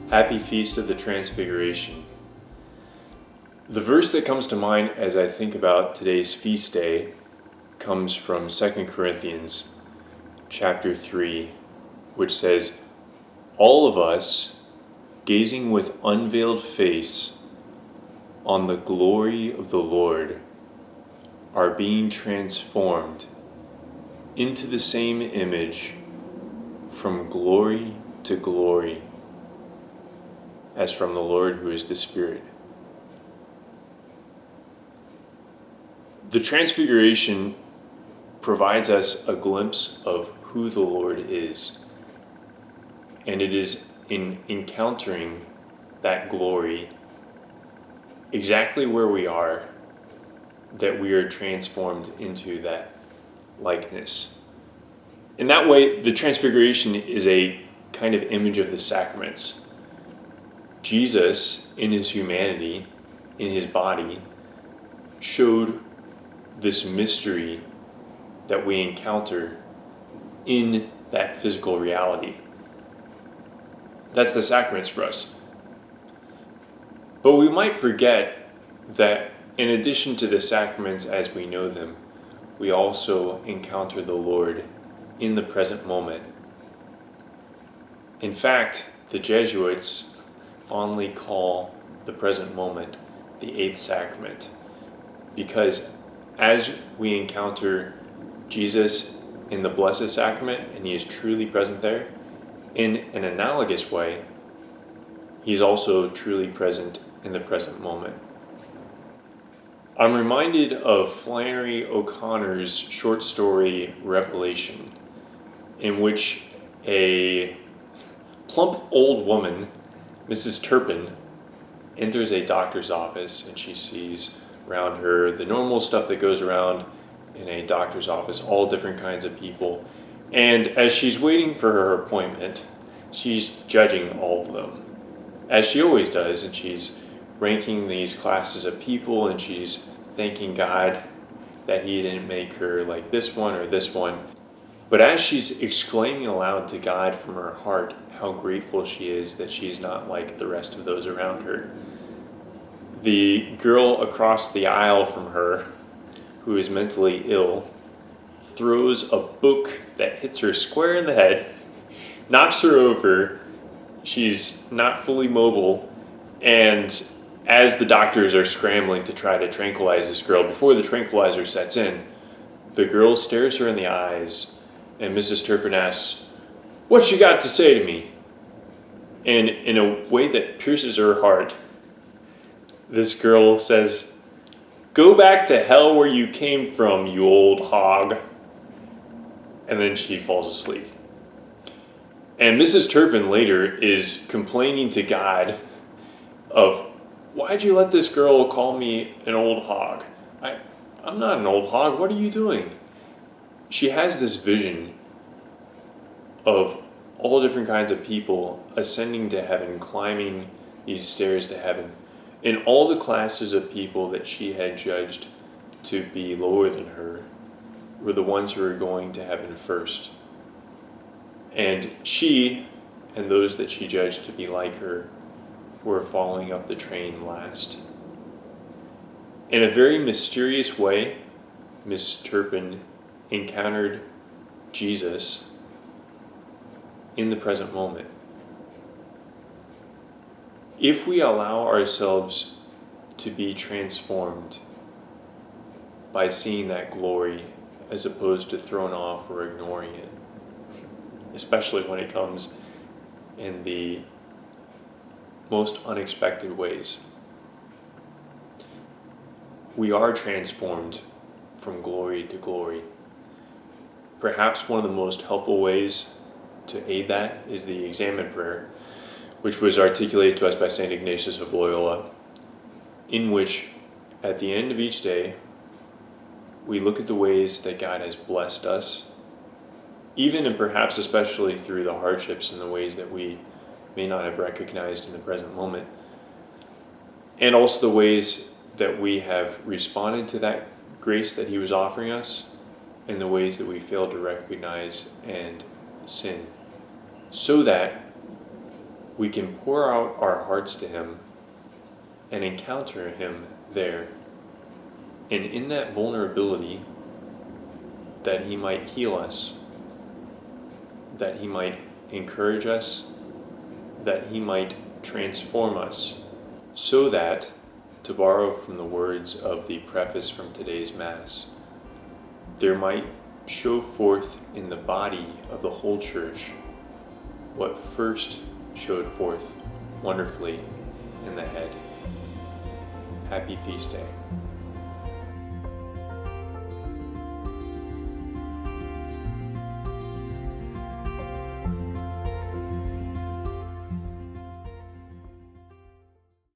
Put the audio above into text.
Happy Feast of the Transfiguration. The verse that comes to mind as I think about today's feast day comes from 2 Corinthians chapter 3, which says, "All of us, gazing with unveiled face on the glory of the Lord, are being transformed into the same image from glory to glory, as from the Lord who is the Spirit." The Transfiguration provides us a glimpse of who the Lord is. And it is in encountering that glory exactly where we are that we are transformed into that likeness. In that way, the Transfiguration is a kind of image of the sacraments. Jesus, in his humanity, in his body, showed this mystery that we encounter in that physical reality. That's the sacraments for us. But we might forget that in addition to the sacraments as we know them, we also encounter the Lord in the present moment. In fact, the Jesuits fondly call the present moment the eighth sacrament, because as we encounter Jesus in the Blessed Sacrament, and he is truly present there, in an analogous way, he's also truly present in the present moment. I'm reminded of Flannery O'Connor's short story Revelation, in which a plump old woman, Mrs. Turpin, enters a doctor's office, and she sees around her the normal stuff that goes around in a doctor's office, all different kinds of people. And as she's waiting for her appointment, she's judging all of them, as she always does, and she's ranking these classes of people, and she's thanking God that he didn't make her like this one or this one. But as she's exclaiming aloud to God from her heart how grateful she is that she's not like the rest of those around her, the girl across the aisle from her, who is mentally ill, throws a book that hits her square in the head, knocks her over. She's not fully mobile, and as the doctors are scrambling to try to tranquilize this girl, before the tranquilizer sets in, the girl stares her in the eyes, and Mrs. Turpin asks, "What you got to say to me?" And in a way that pierces her heart, this girl says, "Go back to hell where you came from, you old hog." And then she falls asleep. And Mrs. Turpin later is complaining to God of, "Why'd you let this girl call me an old hog? I'm not an old hog. What are you doing?" She has this vision of all different kinds of people ascending to heaven, climbing these stairs to heaven. And all the classes of people that she had judged to be lower than her were the ones who were going to heaven first. And she, and those that she judged to be like her, were following up the train last. In a very mysterious way, Miss Turpin encountered Jesus in the present moment. If we allow ourselves to be transformed by seeing that glory as opposed to thrown off or ignoring it, especially when it comes in the most unexpected ways, we are transformed from glory to glory. Perhaps one of the most helpful ways to aid that is the Examen Prayer, which was articulated to us by St. Ignatius of Loyola, in which, at the end of each day, we look at the ways that God has blessed us, even and perhaps especially through the hardships and the ways that we may not have recognized in the present moment, and also the ways that we have responded to that grace that he was offering us, and the ways that we failed to recognize and sin, so that we can pour out our hearts to Him and encounter Him there. And in that vulnerability, that He might heal us, that He might encourage us, that He might transform us, so that, to borrow from the words of the preface from today's Mass, there might show forth in the body of the whole Church what first showed forth wonderfully in the head. Happy Feast Day.